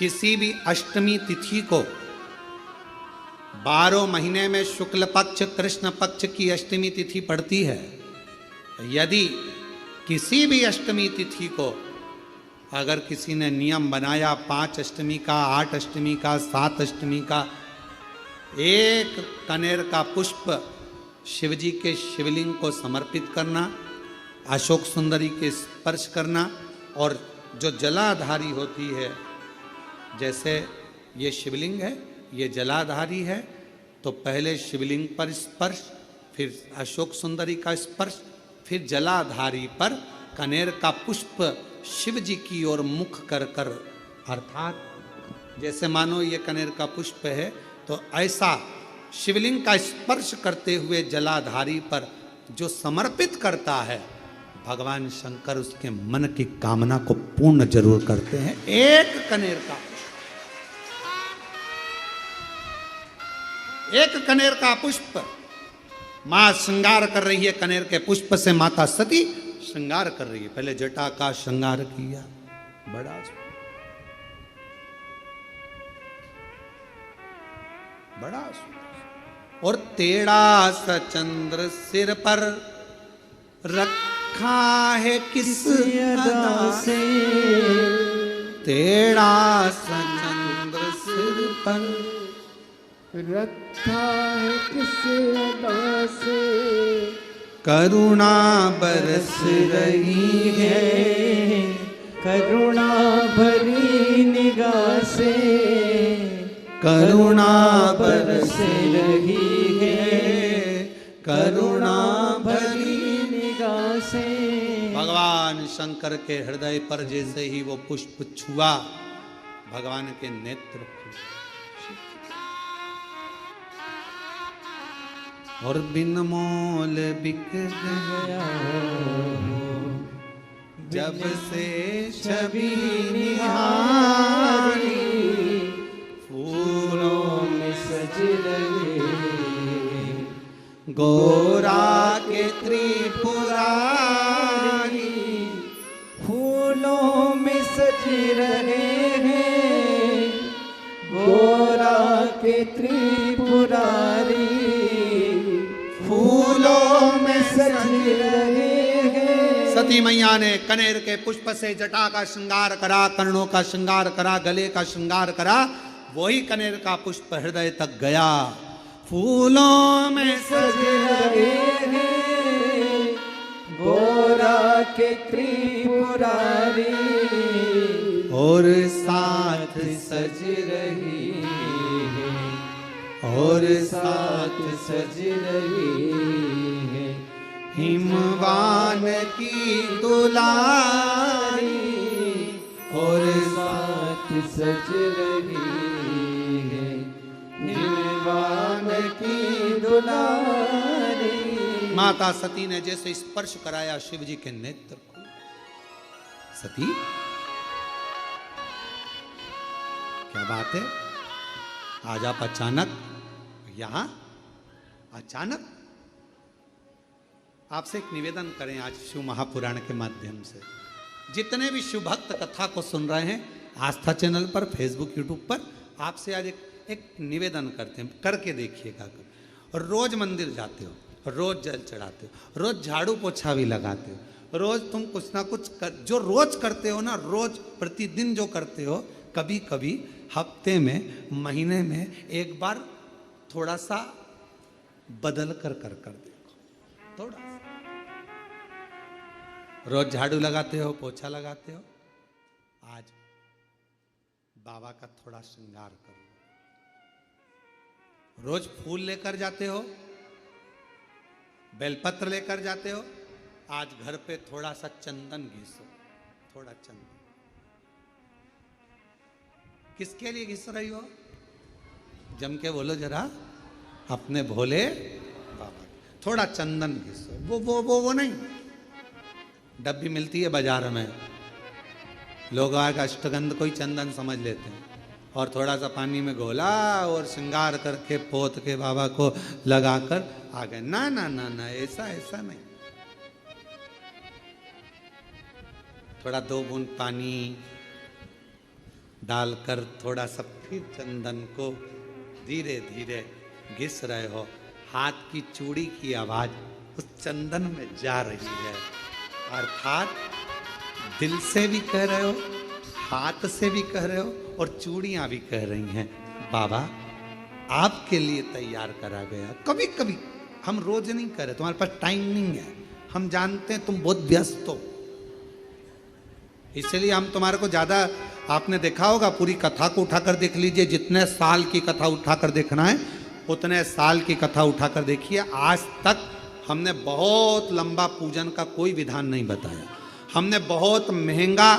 किसी भी अष्टमी तिथि को 12 महीने में शुक्ल पक्ष कृष्ण पक्ष की अष्टमी तिथि पड़ती है। यदि किसी भी अष्टमी तिथि को अगर किसी ने नियम बनाया 5 अष्टमी का, 8 अष्टमी का, 7 अष्टमी का, एक कनेर का पुष्प शिवजी के शिवलिंग को समर्पित करना, अशोक सुंदरी के स्पर्श करना, और जो जलाधारी होती है, जैसे ये शिवलिंग है, ये जलाधारी है, तो पहले शिवलिंग पर स्पर्श, फिर अशोक सुंदरी का स्पर्श, फिर जलाधारी पर कनेर का पुष्प शिव जी की ओर मुख कर कर, अर्थात जैसे मानो ये कनेर का पुष्प है, तो ऐसा शिवलिंग का स्पर्श करते हुए जलाधारी पर जो समर्पित करता है, भगवान शंकर उसके मन की कामना को पूर्ण जरूर करते हैं। एक कनेर का पुष्प मां श्रृंगार कर रही है, कनेर के पुष्प से माता सती श्रृंगार कर रही है। पहले जटा का श्रृंगार किया, बड़ा और टेढ़ा सा चंद्र सिर पर रखा है किस अदा से, टेढ़ा सा चंद्र सिर पर रखा है किस अदा से, करुणा बरस रही है, करुणा भरी निगाह से, करुणा बरस रही है, करुणा भरी निगाह से। भगवान शंकर के हृदय पर जैसे ही वो पुष्प छुआ, भगवान के नेत्र और बिन मोल बिक गया जब से छवि निहारी, फूलों में सज रहे गोरा के त्रिपुरारी, फूलों में सज रहे हैं गोरा के त्रिपुरारी, फूलों में सज रहे हैं। सती मैया ने कनेर के पुष्प से जटा का श्रृंगार करा, कर्णों का श्रृंगार करा, गले का श्रृंगार करा, वही कनेर का पुष्प हृदय तक गया। फूलों में सज रहे हैं गोरा के त्रिपुरारी, और साथ सज रही और साथ सज रही है हिमवान की दुलारी, और साथ सज रही है हिमवान की दुलारी। माता सती ने जैसे स्पर्श कराया शिव जी के नेत्र को, सती क्या बात है, आज आप अचानक यहां, अचानक आपसे एक निवेदन करें आज शिव महापुराण के माध्यम से, जितने भी शिव भक्त कथा को सुन रहे हैं आस्था चैनल पर, फेसबुक यूट्यूब पर, आपसे आज एक निवेदन करते हैं, करके देखिएगा। और रोज मंदिर जाते हो, रोज जल चढ़ाते हो, रोज झाड़ू पोछा भी लगाते हो, रोज तुम कुछ ना कुछ जो रोज करते हो ना, रोज प्रतिदिन जो करते हो, कभी कभी हफ्ते में, महीने में एक बार थोड़ा सा बदल कर देखो, थोड़ा सा। रोज झाड़ू लगाते हो, पोछा लगाते हो, आज बाबा का थोड़ा श्रृंगार करो। रोज फूल लेकर जाते हो, बेलपत्र लेकर जाते हो, आज घर पे थोड़ा सा चंदन घिसो, थोड़ा चंदन। किसके लिए घिस रही हो? जम के बोलो जरा, अपने भोले बाबा। थोड़ा चंदन घिसो, वो नहीं, डब्बी मिलती है बाजार में, लोग आग अष्टगंध को ही चंदन समझ लेते हैं, और थोड़ा सा पानी में घोला और श्रृंगार करके पोत के बाबा को लगाकर आ गए। ना ना ना ना, ऐसा नहीं। थोड़ा 2 बूंद पानी डालकर थोड़ा सा फिर चंदन को धीरे धीरे घिस रहे हो। हाथ की चूड़ी की आवाज उस चंदन में जा रही है, अर्थात दिल से भी कह रहे हो, हाथ से भी कह रहे हो, और चूड़ियां भी कह रही हैं बाबा आपके लिए तैयार करा गया। कभी कभी हम रोज नहीं कर रहे, तुम्हारे पास टाइम नहीं है, हम जानते हैं तुम बहुत व्यस्त हो, इसलिए हम तुम्हारे को ज्यादा, आपने देखा होगा पूरी कथा को उठाकर देख लीजिए, जितने साल की कथा उठाकर देखना है उतने साल की कथा उठाकर देखिए। आज तक हमने बहुत लंबा पूजन का कोई विधान नहीं बताया, हमने बहुत महंगा,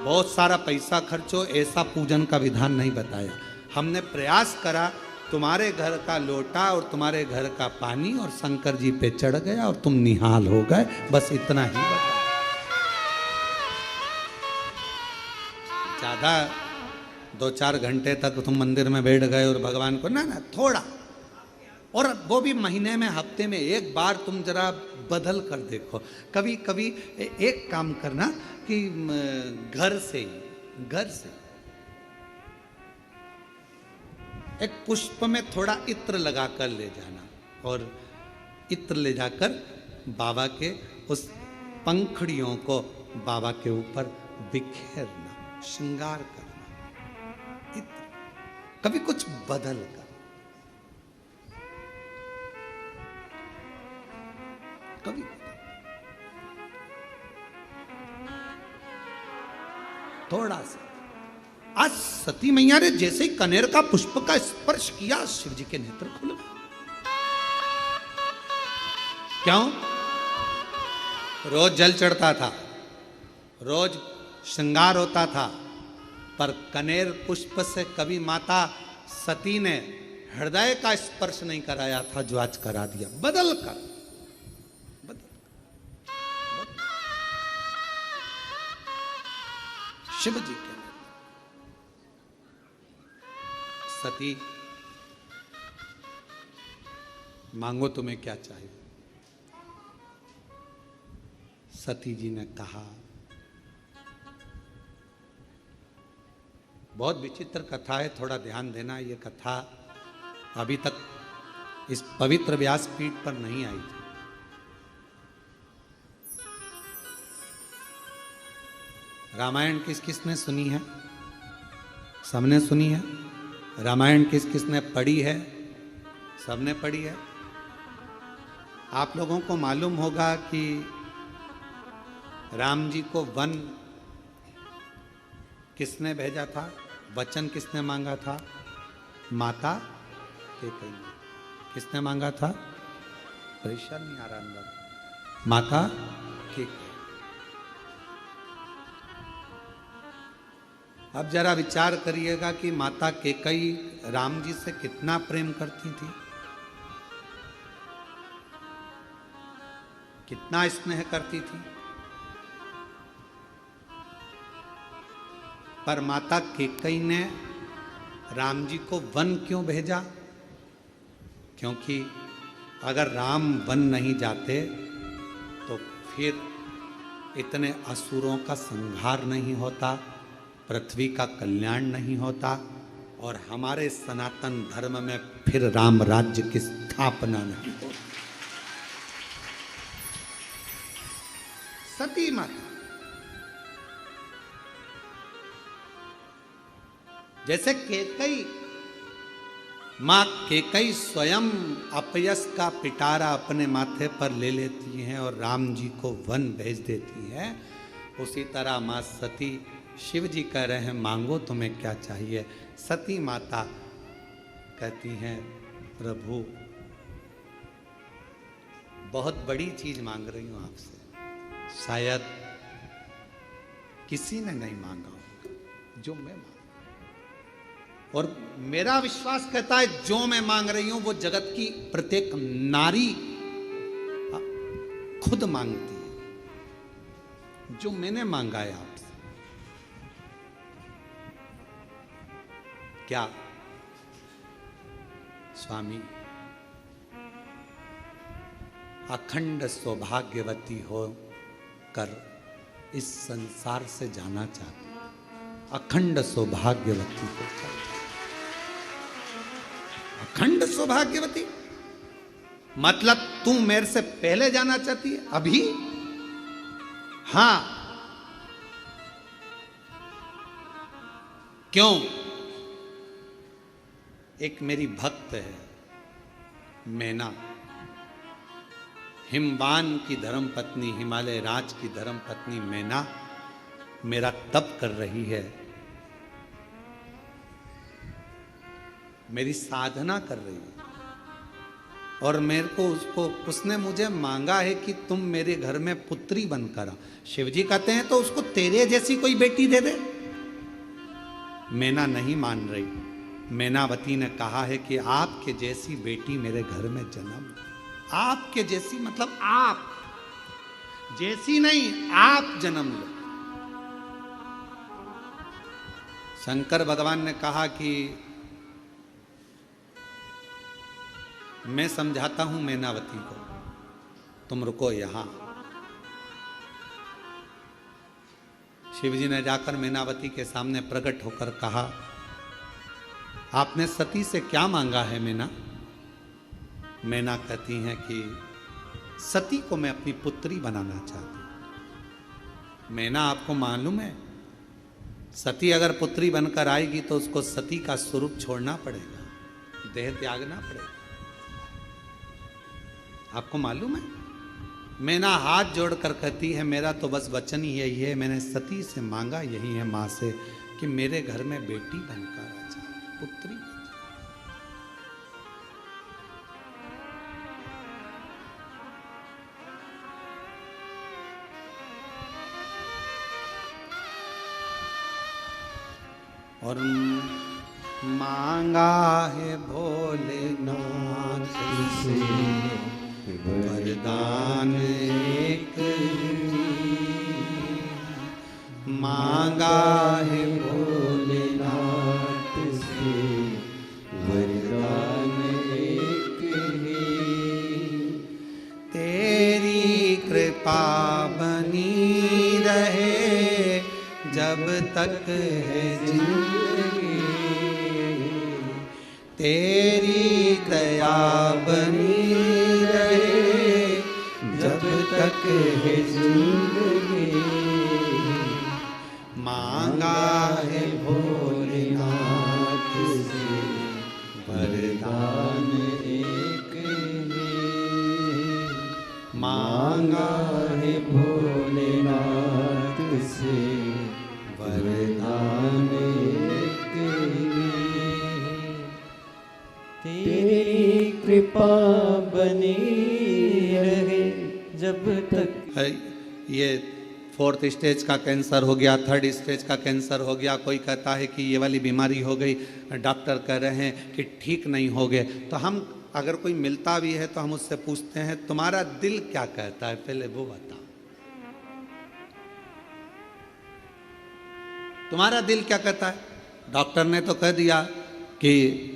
बहुत सारा पैसा खर्चो ऐसा पूजन का विधान नहीं बताया। हमने प्रयास करा तुम्हारे घर का लोटा और तुम्हारे घर का पानी और शंकर जी पे चढ़ गया और तुम निहाल हो गए, बस इतना ही बताया। ज्यादा 2-4 घंटे तक तुम मंदिर में बैठ गए और भगवान को ना थोड़ा, और वो भी महीने में हफ्ते में एक बार तुम जरा बदल कर देखो। कभी कभी एक काम करना कि घर से एक पुष्प में थोड़ा इत्र लगा कर ले जाना और इत्र ले जाकर बाबा के उस पंखड़ियों को बाबा के ऊपर बिखेरना, श्रृंगार करना, इत्र, कभी कुछ बदल कर, कभी थोड़ा सा। आज सती मैया ने जैसे ही कनेर का पुष्प का स्पर्श किया शिव जी के नेत्र खुल गए। क्यों? रोज जल चढ़ता था, रोज श्रृंगार होता था, पर कनेर पुष्प से कभी माता सती ने हृदय का स्पर्श नहीं कराया था, जो आज करा दिया बदल कर। शिव जी के सती, मांगो तुम्हें क्या चाहिए। सती जी ने कहा, बहुत विचित्र कथा है, थोड़ा ध्यान देना, ये कथा अभी तक इस पवित्र व्यासपीठ पर नहीं आई थी। रामायण किस किसने सुनी है? सबने सुनी है। रामायण किस किसने पढ़ी है? सबने पढ़ी है। आप लोगों को मालूम होगा कि राम जी को वन किसने भेजा था, वचन किसने मांगा था? माता कैकेयी ने। किसने मांगा था? परेशान नहीं आ रहा अंदर। माता कैकेयी। अब जरा विचार करिएगा कि माता कैकेयी राम जी से कितना प्रेम करती थी, कितना स्नेह करती थी। पर माता कैकेयी ने राम जी को वन क्यों भेजा? क्योंकि अगर राम वन नहीं जाते तो फिर इतने असुरों का संहार नहीं होता, पृथ्वी का कल्याण नहीं होता, और हमारे सनातन धर्म में फिर राम राज्य की स्थापना नहीं होती। सती माता, जैसे कैकेयी, मां कैकेयी स्वयं अपयश का पिटारा अपने माथे पर ले लेती हैं और राम जी को वन भेज देती हैं, उसी तरह मां सती, शिव जी कह रहे हैं मांगो तुम्हें क्या चाहिए। सती माता कहती हैं प्रभु बहुत बड़ी चीज मांग रही हूं आपसे, शायद किसी ने नहीं मांगा होगा जो मैं मांग, और मेरा विश्वास कहता है जो मैं मांग रही हूं वो जगत की प्रत्येक नारी खुद मांगती है, जो मैंने मांगा है आपसे। क्या स्वामी अखंड सौभाग्यवती हो कर इस संसार से जाना चाहती, अखंड सौभाग्यवती को चाहिए। अखंड सौभाग्यवती मतलब तू मेरे से पहले जाना चाहती है अभी? हां, क्यों? एक मेरी भक्त है मैना, हिमवान की धर्म पत्नी, हिमालय राज की धर्म पत्नी मैना मेरा तप कर रही है, मेरी साधना कर रही है, और मेरे को उसने मुझे मांगा है कि तुम मेरे घर में पुत्री बनकर आ। शिवजी कहते हैं तो उसको तेरे जैसी कोई बेटी दे दे। मैना नहीं मान रही। मैनावती ने कहा है कि आपके जैसी बेटी मेरे घर में जन्म, आपके जैसी मतलब आप जैसी नहीं, आप जन्म लो। शंकर भगवान ने कहा कि मैं समझाता हूं मैनावती को, तुम रुको यहां। शिवजी ने जाकर मैनावती के सामने प्रकट होकर कहा, आपने सती से क्या मांगा है मैना? मैना कहती हैं कि सती को मैं अपनी पुत्री बनाना चाहती हूं। मैना, आपको मालूम है सती अगर पुत्री बनकर आएगी तो उसको सती का स्वरूप छोड़ना पड़ेगा, देह त्यागना पड़ेगा। आपको मालूम है? मैना हाथ जोड़कर कहती है मेरा तो बस वचन ही यही है, मैंने सती से मांगा यही है मां से कि मेरे घर में बेटी बनकर आ जाए, पुत्री बन जाए। और मांगा है भोलेनाथ से वरदान एक ही, मांगा है भोलेनाथ से वरदान एक ही। तेरी कृपा बनी रहे जब तक है जिंदगी, तेरी दया बनी रहे जब तक है जिंदगी। मांगा है भोलेनाथ से वरदान एक ही, मांगा है भोलेनाथ से वरदान एक ही। तेरी कृपा बनी रहे जब तक। ये 4th स्टेज का कैंसर हो गया, 3rd स्टेज का कैंसर हो गया, कोई कहता है कि ये वाली बीमारी हो गई, डॉक्टर कह रहे हैं कि ठीक नहीं हो गए। तो हम अगर कोई मिलता भी है तो हम उससे पूछते हैं तुम्हारा दिल क्या कहता है, पहले वो बताओ। तुम्हारा दिल क्या कहता है? डॉक्टर ने तो कह दिया कि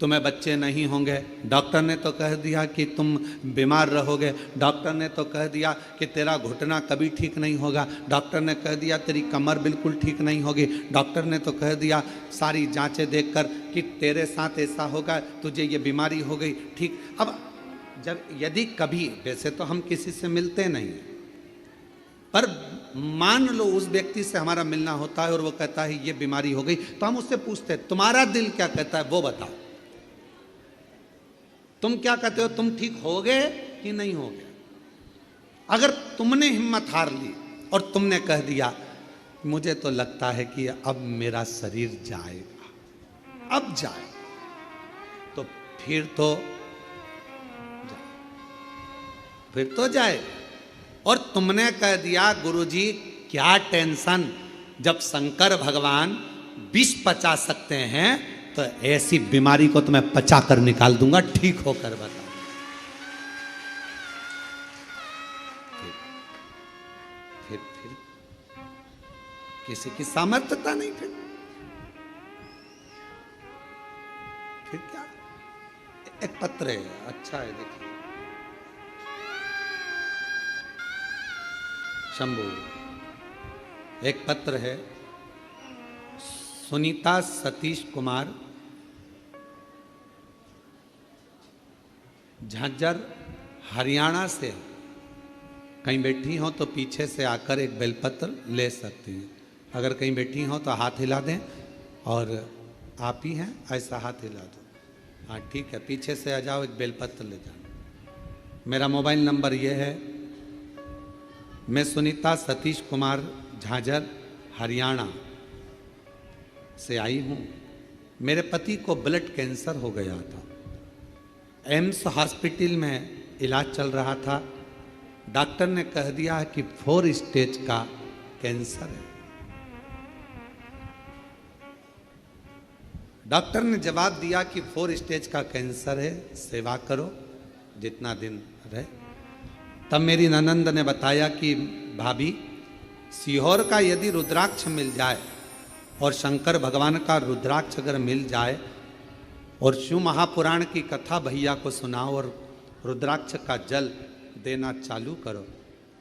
तुम्हें बच्चे नहीं होंगे, डॉक्टर ने तो कह दिया कि तुम बीमार रहोगे, डॉक्टर ने तो कह दिया कि तेरा घुटना कभी ठीक नहीं होगा, डॉक्टर ने कह दिया तेरी कमर बिल्कुल ठीक नहीं होगी, डॉक्टर ने तो कह दिया सारी जांचें देखकर कि तेरे साथ ऐसा होगा, तुझे ये बीमारी हो गई, ठीक। अब जब यदि कभी, वैसे तो हम किसी से मिलते नहीं, पर मान लो उस व्यक्ति से हमारा मिलना होता है और वो कहता है ये बीमारी हो गई, तो हम उससे पूछते हैं तुम्हारा दिल क्या कहता है, वो बताओ। तुम क्या कहते हो, तुम ठीक हो गए कि नहीं हो गए? अगर तुमने हिम्मत हार ली और तुमने कह दिया मुझे तो लगता है कि अब मेरा शरीर जाएगा, अब जाए, तो फिर तो जाएगा। और तुमने कह दिया गुरुजी क्या टेंशन, जब शंकर भगवान विष पचा सकते हैं तो ऐसी बीमारी को तो मैं पचा कर निकाल दूंगा, ठीक होकर बताओ। फिर किसी की सामर्थ्यता नहीं, फिर क्या? एक पत्र है, अच्छा है, देखिए शंभू, एक पत्र है सुनीता सतीश कुमार, झज्जर हरियाणा से कहीं बैठी हो तो पीछे से आकर एक बेलपत्र ले सकती हैं। अगर कहीं बैठी हो तो हाथ हिला दें, और आप ही हैं ऐसा हाथ हिला दो। हाँ ठीक है, पीछे से आ जाओ, एक बेलपत्र ले जाना। मेरा मोबाइल नंबर ये है। मैं सुनीता सतीश कुमार झांझर हरियाणा से आई हूँ। मेरे पति को ब्लड कैंसर हो गया था। एम्स हॉस्पिटल में इलाज चल रहा था। डॉक्टर ने कह दिया है कि 4 स्टेज का कैंसर है। डॉक्टर ने जवाब दिया कि 4 स्टेज का कैंसर है, सेवा करो जितना दिन रहे। तब मेरी ननंद ने बताया कि भाभी, सीहोर का यदि रुद्राक्ष मिल जाए और शंकर भगवान का रुद्राक्ष अगर मिल जाए और शिव महापुराण की कथा भैया को सुनाओ और रुद्राक्ष का जल देना चालू करो,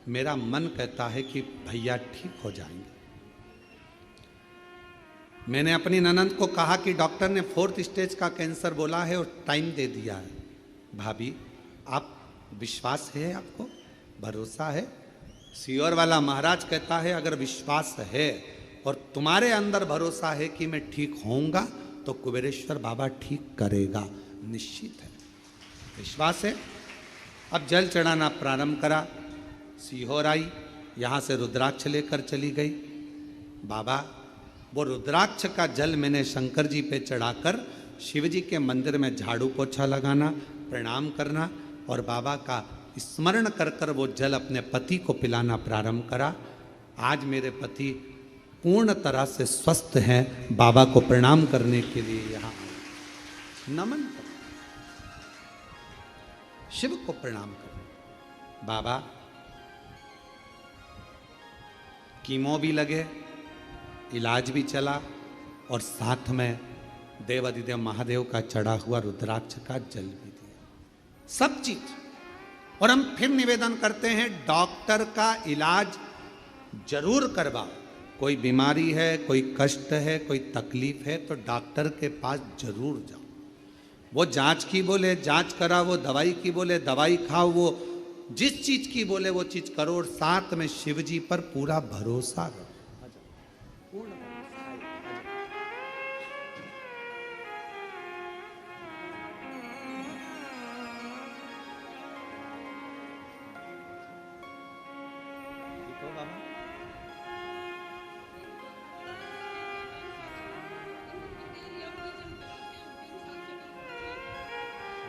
मेरा मन कहता है कि भैया ठीक हो जाएंगे। मैंने अपनी ननंद को कहा कि डॉक्टर ने 4th स्टेज का कैंसर बोला है और टाइम दे दिया है। भाभी, आप विश्वास है, आपको भरोसा है? सीहोर वाला महाराज कहता है अगर विश्वास है और तुम्हारे अंदर भरोसा है कि मैं ठीक होऊंगा तो कुबेरेश्वर बाबा ठीक करेगा, निश्चित है, विश्वास है। अब जल चढ़ाना प्रारंभ करा। सीहोर आई, यहाँ से रुद्राक्ष लेकर चली गई। बाबा, वो रुद्राक्ष का जल मैंने शंकर जी पे चढ़ाकर शिव जी के मंदिर में झाड़ू पोछा लगाना, प्रणाम करना और बाबा का स्मरण कर कर वो जल अपने पति को पिलाना प्रारंभ करा। आज मेरे पति पूर्ण तरह से स्वस्थ हैं। बाबा को प्रणाम करने के लिए यहाँ नमन करो, शिव को प्रणाम करो। बाबा, कीमो भी लगे, इलाज भी चला और साथ में देवाधिदेव महादेव का चढ़ा हुआ रुद्राक्ष का जल भी दिया, सब चीज। और हम फिर निवेदन करते हैं, डॉक्टर का इलाज जरूर करवाओ। कोई बीमारी है, कोई कष्ट है, कोई तकलीफ है तो डॉक्टर के पास जरूर जाओ। वो जांच की बोले जांच करा, वो दवाई की बोले दवाई खाओ, वो जिस चीज की बोले वो चीज करो और साथ में शिव जी पर पूरा भरोसा करो।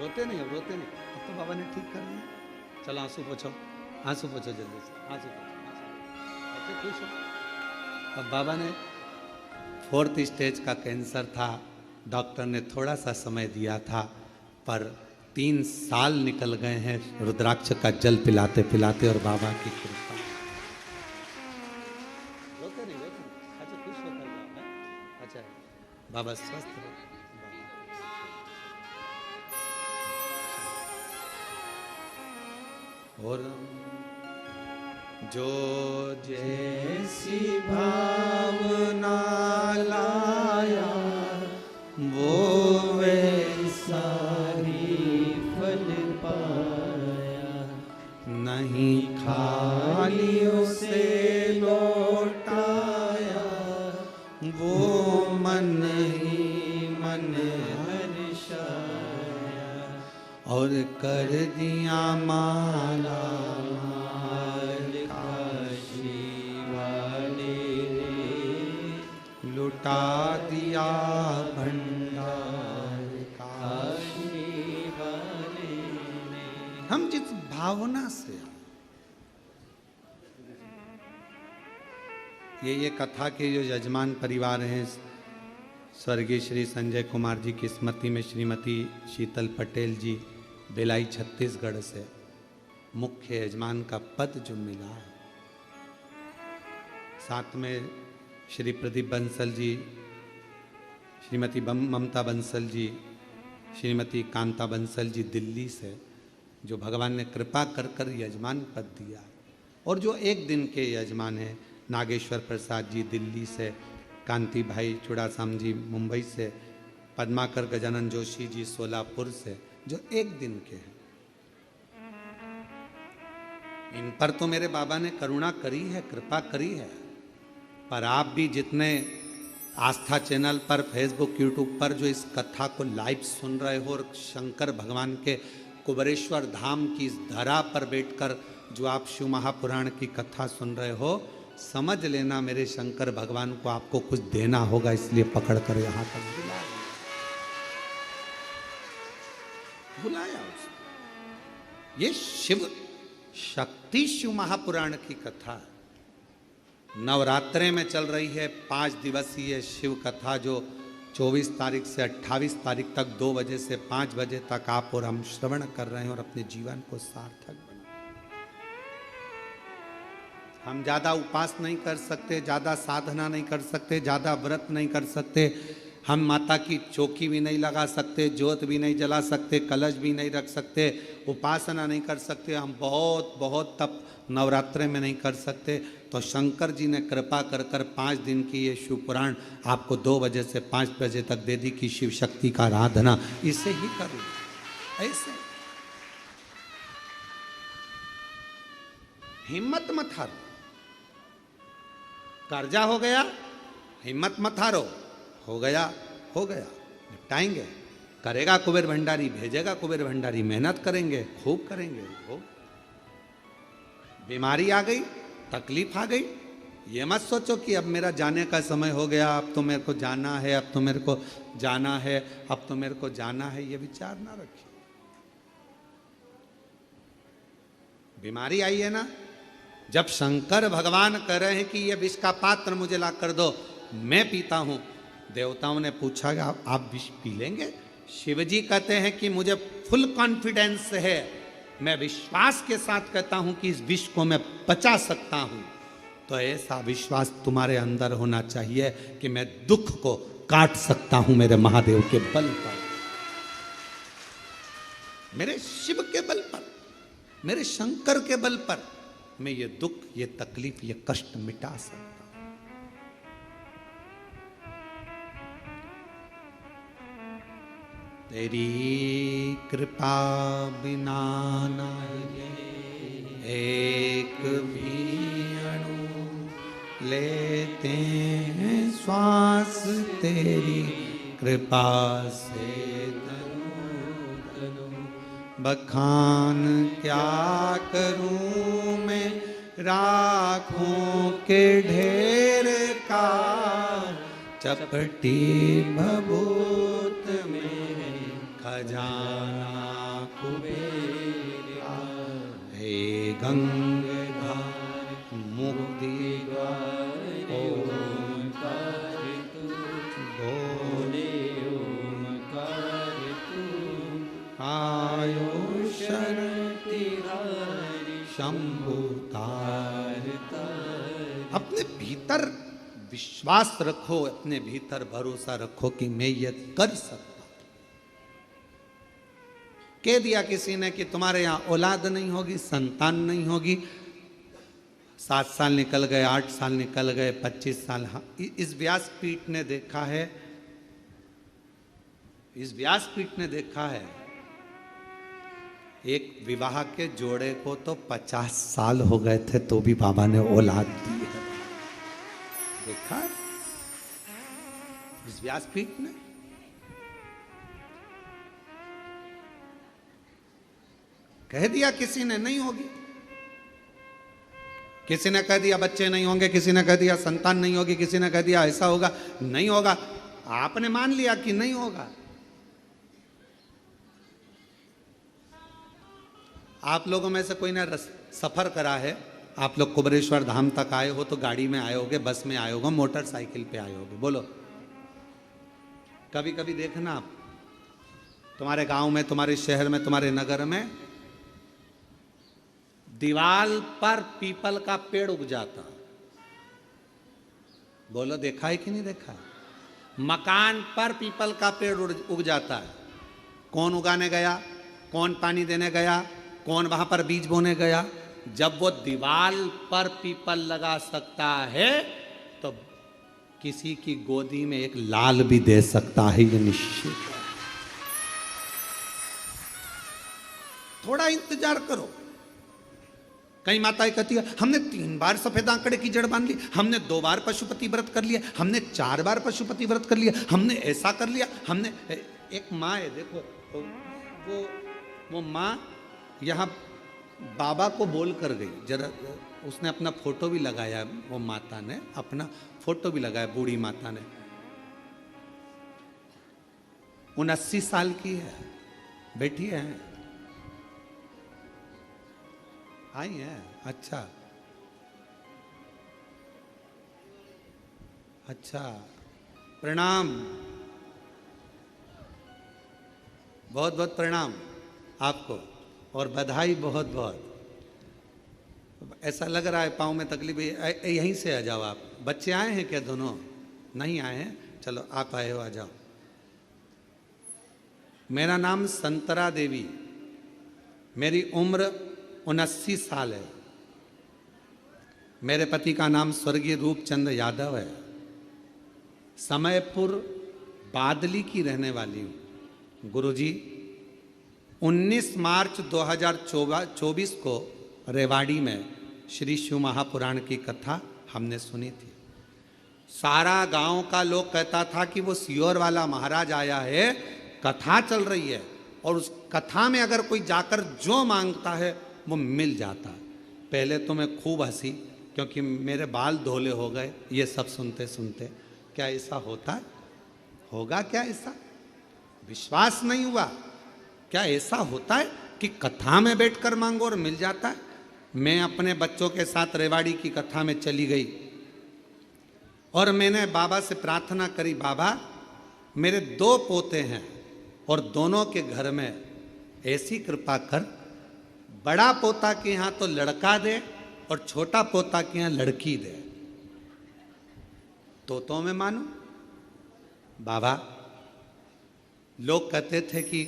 रोते नहीं, अब रोते नहीं, अब तो बाबा ने ठीक कर दिया। चलो आंसू पोछो, आंसू पोछो जल्दी से, आंसू पोछो, अच्छा खुश हो। अब बाबा ने 4th स्टेज का कैंसर था। डॉक्टर ने थोड़ा सा समय दिया था पर 3 साल निकल गए हैं रुद्राक्ष का जल पिलाते पिलाते और बाबा की कृपा। रोते नहीं, रोते नहीं, अच्छा खुश होकर जाओ। अच्छा बाबा स्वस्थ रहो। और जो जैसी भावना लाया वो वैसा ही फल पाया, नहीं खाली उसे लौटाया, वो मन ही मन और कर दिया माला माल काशी वाले ने, लुटा दिया भंडार काशी वाले ने। हम जिस भावना से ये कथा के जो यजमान परिवार हैं, स्वर्गीय श्री संजय कुमार जी की स्मृति में श्रीमती शीतल पटेल जी बेलाई छत्तीसगढ़ से मुख्य यजमान का पद जो मिला है, साथ में श्री प्रदीप बंसल जी, श्रीमती ममता बंसल जी, श्रीमती कांता बंसल जी दिल्ली से, जो भगवान ने कृपा कर कर यजमान पद दिया। और जो 1 दिन के यजमान हैं, नागेश्वर प्रसाद जी दिल्ली से, कांति भाई चुड़ासाम जी मुंबई से, पद्माकर गजानन जोशी जी सोलापुर से, जो एक दिन के हैं। इन पर तो मेरे बाबा ने करुणा करी है, कृपा करी है। पर आप भी जितने आस्था चैनल पर, फेसबुक, यूट्यूब पर जो इस कथा को लाइव सुन रहे हो और शंकर भगवान के कुबेरेश्वर धाम की इस धरा पर बैठकर जो आप शिव महापुराण की कथा सुन रहे हो, समझ लेना मेरे शंकर भगवान को आपको कुछ देना होगा, इसलिए पकड़ कर यहां तक बुलाया उसने। ये शिव शक्ति शिव महापुराण की कथा नवरात्रे में चल रही है। 5 दिवसीय शिव कथा जो 24 तारीख से 28 तारीख तक 2 बजे से 5 बजे तक आप और हम श्रवण कर रहे हैं और अपने जीवन को सार्थक बना। हम ज्यादा उपास नहीं कर सकते, ज्यादा साधना नहीं कर सकते, ज्यादा व्रत नहीं कर सकते, हम माता की चौकी भी नहीं लगा सकते, ज्योत भी नहीं जला सकते, कलश भी नहीं रख सकते, उपासना नहीं कर सकते, हम बहुत बहुत तप नवरात्रे में नहीं कर सकते। तो शंकर जी ने कृपा कर कर 5 दिन की ये शिव पुराण आपको 2 बजे से 5 बजे तक दे दी कि शिव शक्ति का आराधना इसे ही करो। ऐसे हिम्मत मत हारो। कर्जा हो गया, हिम्मत मत हारो, हो गया हो गया, निपटाएंगे। करेगा कुबेर भंडारी, भेजेगा कुबेर भंडारी, मेहनत करेंगे, खूब करेंगे। हो बीमारी आ गई, तकलीफ आ गई, ये मत सोचो कि अब मेरा जाने का समय हो गया, अब तो मेरे को जाना है, अब तो मेरे को जाना है, अब तो मेरे को जाना है, ये विचार ना रखिए। बीमारी आई है ना, जब शंकर भगवान कह रहे हैं कि ये विष का पात्र मुझे ला कर दो, मैं पीता हूं, देवताओं ने पूछा आप विष पी लेंगे? शिवजी कहते हैं कि मुझे फुल कॉन्फिडेंस है, मैं विश्वास के साथ कहता हूं कि इस विष को मैं पचा सकता हूं। तो ऐसा विश्वास तुम्हारे अंदर होना चाहिए कि मैं दुख को काट सकता हूं मेरे महादेव के बल पर, मेरे शिव के बल पर, मेरे शंकर के बल पर मैं ये दुख, ये तकलीफ, ये कष्ट मिटा सकता हूं। तेरी कृपा बिना नाहि एक भी अणु लेते हैं श्वास, तेरी कृपा से तनु तनु बखान क्या करूं मैं राखों के ढेर का, चपटी भभूत में खजाना कुबेरा, हे गंगाधर मुक्ति द्वार ओंकार तू, बोले ओंकार तू, आयो शरति शंभु तार तार। अपने भीतर विश्वास रखो, अपने भीतर भरोसा रखो कि मैं ये कर सकता। कह दिया किसी ने कि तुम्हारे यहां औलाद नहीं होगी, संतान नहीं होगी, 7 साल निकल गए, 8 साल निकल गए, 25 साल। इस व्यासपीठ ने देखा है, इस व्यासपीठ ने देखा है एक विवाह के जोड़े को तो 50 साल हो गए थे तो भी बाबा ने औलाद दी है। देखा है इस व्यासपीठ ने। कह दिया किसी ने नहीं होगी, किसी ने कह दिया बच्चे नहीं होंगे, किसी ने कह दिया संतान नहीं होगी, किसी ने कह दिया ऐसा होगा, नहीं होगा। आपने मान लिया कि नहीं होगा। आप लोगों में से कोई ने सफर करा है, आप लोग कुबेरेश्वर धाम तक आए हो तो गाड़ी में आए होगे, बस में आए होगे, मोटरसाइकिल पे आए होगे। बोलो, कभी कभी देखना आप तुम्हारे गांव में, तुम्हारे शहर में, तुम्हारे नगर में दीवाल पर पीपल का पेड़ उग जाता। बोलो, देखा है कि नहीं देखा? मकान पर पीपल का पेड़ उग जाता है। कौन उगाने गया, कौन पानी देने गया, कौन वहां पर बीज बोने गया? जब वो दीवाल पर पीपल लगा सकता है तो किसी की गोदी में एक लाल भी दे सकता है, ये निश्चित है। थोड़ा इंतजार करो। कई माताएं कहती है हमने 3 बार सफेद आंकड़े की जड़ बांध ली, हमने 2 बार पशुपति व्रत कर लिया, हमने 4 बार पशुपति व्रत कर लिया, हमने ऐसा कर लिया, हमने। एक माँ है, देखो वो माँ यहाँ बाबा को बोल कर गई, जरा उसने अपना फोटो भी लगाया, वो माता ने अपना फोटो भी लगाया, बूढ़ी माता ने। 79 साल की है, बैठी है, आई है। अच्छा अच्छा, प्रणाम, बहुत बहुत प्रणाम आपको और बधाई बहुत बहुत। ऐसा लग रहा है पाँव में तकलीफ है, यहीं से आ जाओ आप। बच्चे आए हैं क्या दोनों? नहीं आए हैं, चलो आप आए हो, आ जाओ। मेरा नाम संतरा देवी, मेरी उम्र 79 साल है। मेरे पति का नाम स्वर्गीय रूपचंद यादव है। समयपुर बादली की रहने वाली हूँ। गुरुजी 19 मार्च 2024 को रेवाड़ी में श्री शिव महापुराण की कथा हमने सुनी थी। सारा गांव का लोग कहता था कि वो सियोर वाला महाराज आया है, कथा चल रही है और उस कथा में अगर कोई जाकर जो मांगता है वो मिल जाता। पहले तो मैं खूब हंसी क्योंकि मेरे बाल धोले हो गए ये सब सुनते सुनते। क्या ऐसा होता है? होगा क्या ऐसा? विश्वास नहीं हुआ। क्या ऐसा होता है कि कथा में बैठकर मांगो और मिल जाता है? मैं अपने बच्चों के साथ रेवाड़ी की कथा में चली गई और मैंने बाबा से प्रार्थना करी, बाबा मेरे 2 पोते हैं और दोनों के घर में ऐसी कृपा कर, बड़ा पोता के यहाँ तो लड़का दे और छोटा पोता के यहाँ लड़की दे। तो मैं मानू बाबा। लोग कहते थे कि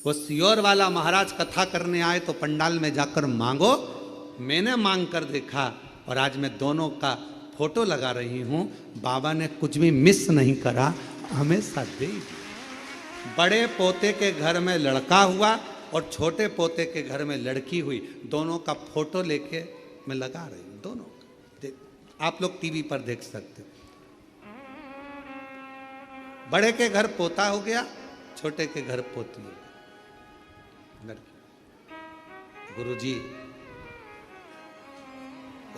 वो सियोर वाला महाराज कथा करने आए तो पंडाल में जाकर मांगो। मैंने मांग कर देखा और आज मैं दोनों का फोटो लगा रही हूँ। बाबा ने कुछ भी मिस नहीं करा, हमेशा दे दिया। बड़े पोते के घर में लड़का हुआ और छोटे पोते के घर में लड़की हुई। दोनों का फोटो लेके मैं लगा रही हूँ, दोनों का। आप लोग टीवी पर देख सकते। बड़े के घर पोता हो गया, छोटे के घर पोती हो गई, लड़की। गुरुजी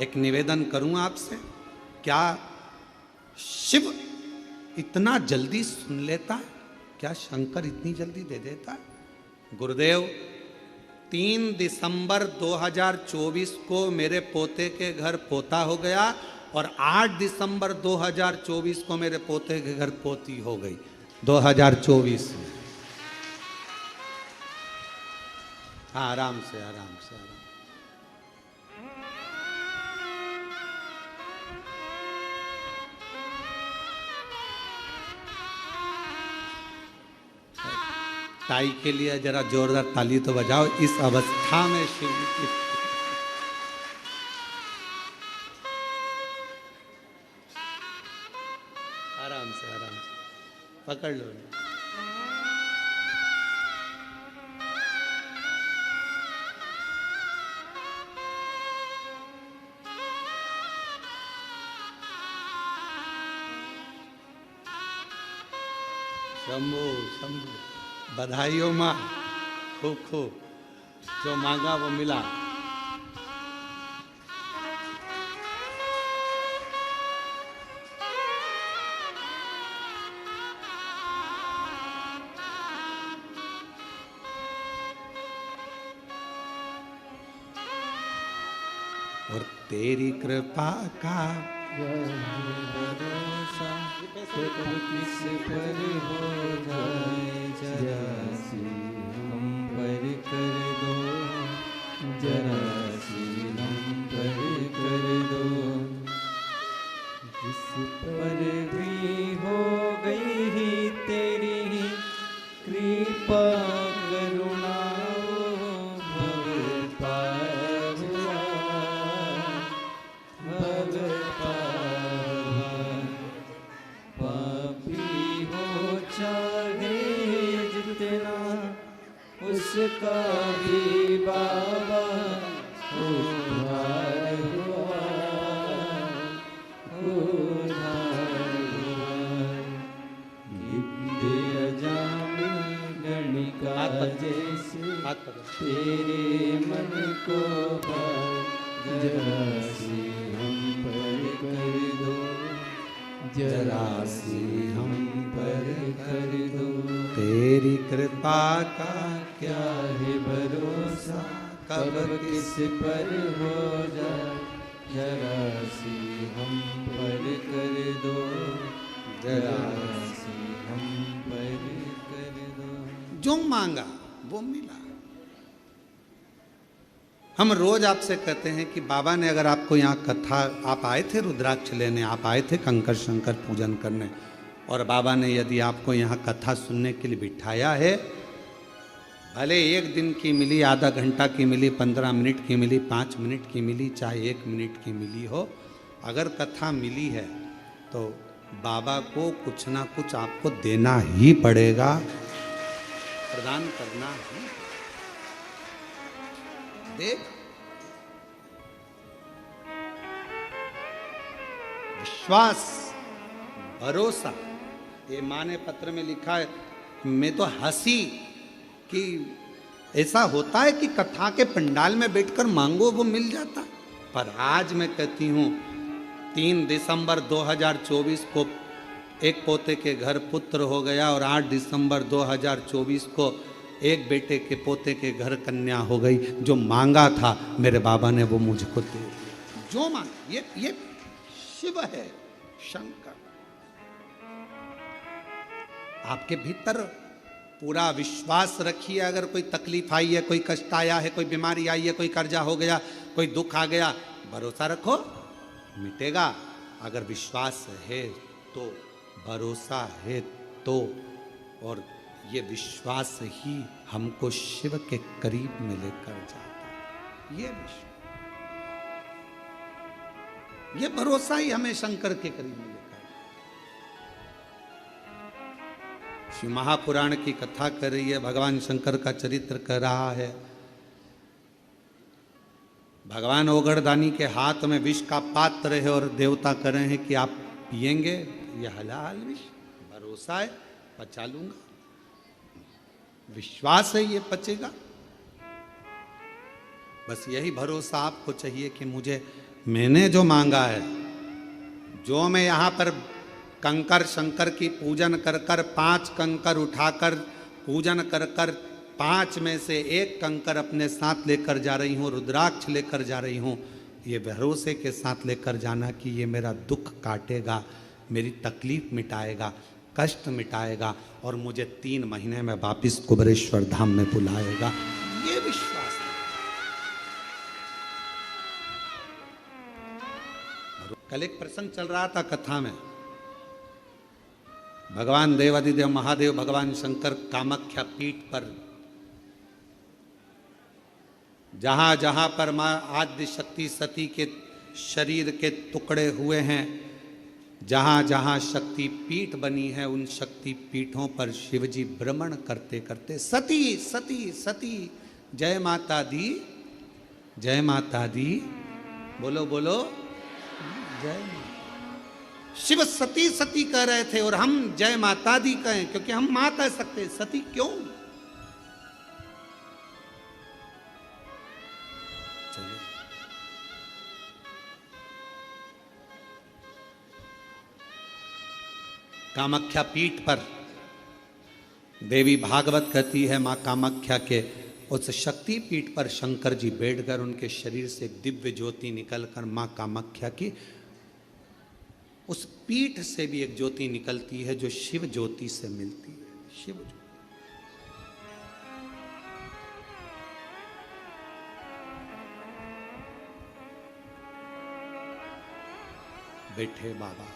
एक निवेदन करूं आपसे, क्या शिव इतना जल्दी सुन लेता है? क्या शंकर इतनी जल्दी दे देता है? गुरुदेव 3 दिसंबर 2024 को मेरे पोते के घर पोता हो गया और 8 दिसंबर 2024 को मेरे पोते के घर पोती हो गई। 2024 में। हाँ, आराम से आराम से आराम। ताई के लिए जरा जोरदार ताली तो बजाओ इस अवस्था में शिव की। आराम से पकड़ लो। शंभू शंभू, बधाई हो माँ, खूब खूब। जो मांगा वो मिला। और तेरी कृपा का भरोसा तो किस पर हो जाए, जरा सी हम पर कर दो, जरा सी हम पर कर दो। जिस पर भी हो गई ही तेरी कृपा करुणा, भव पार हुआ, भव पार हुआ। का भी बाबा उद्धार हुआ, उद्धार हुआ। विद्या जामी गणिका जैसे तेरे मन को जरा सी हम पर कर दो, जरा सी हम पर कर दो। तेरी कृपा का क्या है भरोसा, कब किस पर हो जाए, जरा सी हम पर कर दो, जरा सी हम पर कर दो। जो मांगा वो मिला। हम रोज आपसे कहते हैं कि बाबा ने अगर आपको यहाँ कथा, आप आए थे रुद्राक्ष लेने, आप आए थे कंकर शंकर पूजन करने, और बाबा ने यदि आपको यहाँ कथा सुनने के लिए बिठाया है, भले एक दिन की मिली, आधा घंटा की मिली, 15 मिनट की मिली, 5 मिनट की मिली, चाहे 1 मिनट की मिली हो, अगर कथा मिली है तो बाबा को कुछ ना कुछ आपको देना ही पड़ेगा, प्रदान करना ही। देख, विश्वास, भरोसा, ये माँ ने पत्र में लिखा है। मैं तो हंसी कि ऐसा होता है कि कथा के पंडाल में बैठकर मांगो वो मिल जाता, पर आज मैं कहती हूँ 3 दिसंबर 2024 को एक पोते के घर पुत्र हो गया, और 8 दिसंबर 2024 को एक बेटे के पोते के घर कन्या हो गई। जो मांगा था मेरे बाबा ने वो मुझको दे दिया। जो मांगा, ये शिव है, शंकर। आपके भीतर पूरा विश्वास रखिए। अगर कोई तकलीफ आई है, कोई कष्ट आया है, कोई बीमारी आई है, कोई कर्जा हो गया, कोई दुख आ गया, भरोसा रखो, मिटेगा। अगर विश्वास है तो, भरोसा है तो, और ये विश्वास ही हमको शिव के करीब में लेकर जाता है। ये विश्वास, ये भरोसा ही हमें शंकर के करीब में लेकर। शिव महापुराण की कथा कर रही है, भगवान शंकर का चरित्र कर रहा है। भगवान ओगड़दानी के हाथ में विष का पात्र है और देवता कर रहे हैं कि आप पिएंगे, ये हलाल विष, भरोसा है पचा लूंगा, विश्वास है ये पचेगा। बस यही भरोसा आपको चाहिए कि मुझे, मैंने जो मांगा है, जो मैं यहाँ पर कंकर शंकर की पूजन कर कर 5 कंकर उठाकर पूजन कर कर 5 में से 1 कंकर अपने साथ लेकर जा रही हूँ, रुद्राक्ष लेकर जा रही हूँ, ये भरोसे के साथ लेकर जाना कि ये मेरा दुख काटेगा, मेरी तकलीफ मिटाएगा, कष्ट मिटाएगा, और मुझे 3 महीने में वापिस कुबेरेश्वर धाम में बुलाएगा। ये विश्वास है। कल एक प्रसंग चल रहा था कथा में, भगवान देवादिदेव महादेव भगवान शंकर कामाख्या पीठ पर, जहां जहां पर मां आद्य शक्ति सती के शरीर के टुकड़े हुए हैं, जहां जहां शक्ति पीठ बनी है, उन शक्ति पीठों पर शिवजी भ्रमण करते करते सती सती सती, जय माता दी, जय माता दी, बोलो बोलो जय माता। शिव सती सती कह रहे थे और हम जय माता दी कहें, क्योंकि हम मां कह सकते, सती क्यों? चलिए, कामाख्या पीठ पर देवी भागवत कहती है, मां कामाख्या के उस शक्ति पीठ पर शंकर जी बैठकर, उनके शरीर से एक दिव्य ज्योति निकलकर मां कामाख्या की उस पीठ से भी एक ज्योति निकलती है जो शिव ज्योति से मिलती है। शिव ज्योति बैठे बाबा,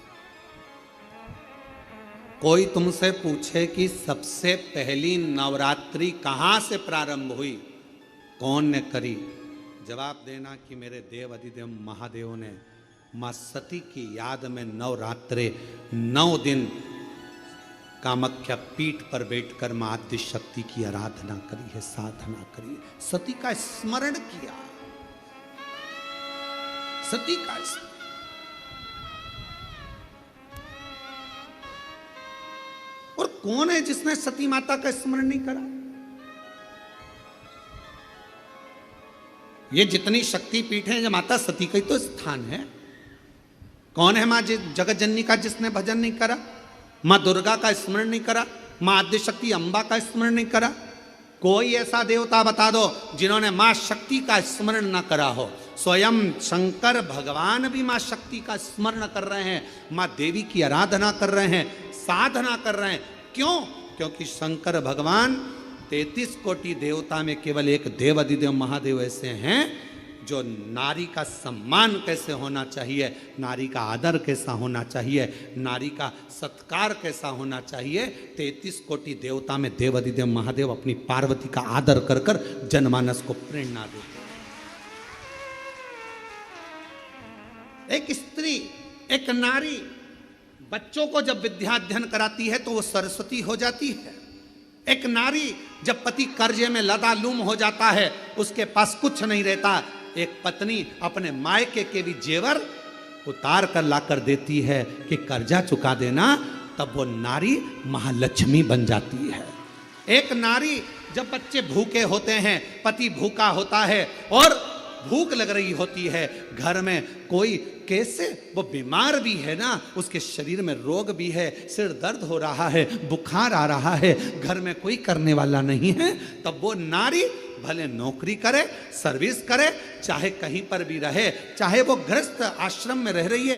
कोई तुमसे पूछे कि सबसे पहली नवरात्रि कहां से प्रारंभ हुई, कौन ने करी, जवाब देना कि मेरे देव अधिदेव महादेव ने मां सती की याद में नवरात्रे 9 दिन कामाख्या पीठ पर बैठकर मां आद्य शक्ति की आराधना करी है, साधना करी है, सती का स्मरण किया, सती का स्मरण। और कौन है जिसने सती माता का स्मरण नहीं करा? ये जितनी शक्ति पीठ है, माता सती का ही तो स्थान है। कौन है मां जगत जननी का जिसने भजन नहीं करा? मां दुर्गा का स्मरण नहीं करा? मां आद्य शक्ति अंबा का स्मरण नहीं करा? कोई ऐसा देवता बता दो जिन्होंने मां शक्ति का स्मरण न करा हो। स्वयं शंकर भगवान भी मां शक्ति का स्मरण कर रहे हैं, मां देवी की आराधना कर रहे हैं, साधना कर रहे हैं। क्यों? क्योंकि शंकर भगवान 33 कोटि देवता में केवल एक देव अधिदेव महादेव ऐसे हैं जो नारी का सम्मान कैसे होना चाहिए, नारी का आदर कैसा होना चाहिए, नारी का सत्कार कैसा होना चाहिए, 33 कोटि देवता में देव अधिदेव महादेव अपनी पार्वती का आदर कर कर जनमानस को प्रेरणा देते हैं। एक स्त्री, एक नारी बच्चों को जब विद्याध्ययन कराती है तो वो सरस्वती हो जाती है। एक नारी जब पति कर्जे में लदालूम हो जाता है, उसके पास कुछ नहीं रहता, एक पत्नी अपने मायके के भी जेवर उतार कर लाकर देती है कि कर्जा चुका देना, तब वो नारी महालक्ष्मी बन जाती है। एक नारी जब बच्चे भूखे होते हैं, पति भूखा होता है और भूख लग रही होती है, घर में कोई कैसे वो बीमार भी है ना, उसके शरीर में रोग भी है, सिर दर्द हो रहा है, बुखार आ रहा है, घर में कोई करने वाला नहीं है, तब वो नारी भले नौकरी करे, सर्विस करे, चाहे कहीं पर भी रहे, चाहे वो गृहस्थ आश्रम में रह रही है,